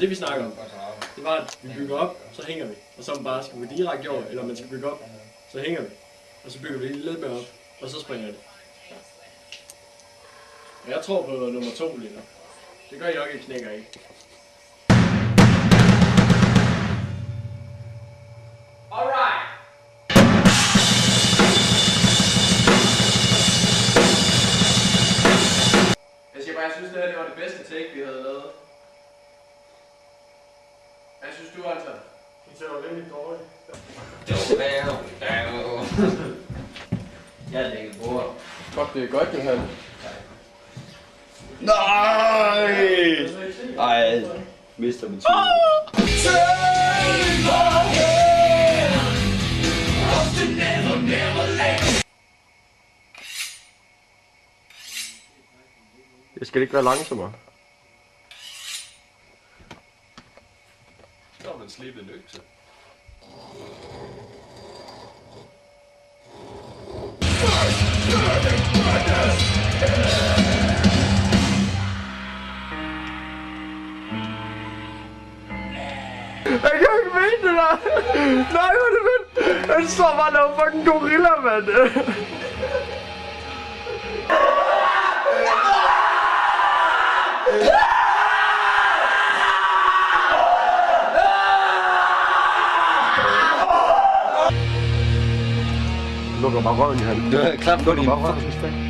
det vi snakker om, det var, at vi bygger op, så hænger vi. Og så bare skal vi direkte over, eller man skal bygge op, så hænger vi. Og så bygger vi lidt mere op, og så springer det. Og jeg tror på nummer 2 lige nu. Det gør I nok, I knækker ikke. Alright! Jeg synes, det her det var det bedste take, vi havde lavet. Hvad synes du, Anton? Det ser jo lidt dårligt. Jeg lægger bord. Fuck, det er godt, Johan. Nej! Ej, mister min tid. Jeg skal ikke være langsommere. Så har man slebet en økse. Jeg kan ikke mene det der! Nej, hvor er det fedt! Han står bare og laver fucking gorilla, mand! Lukker bare røven i han. Klap på din. Bare røven,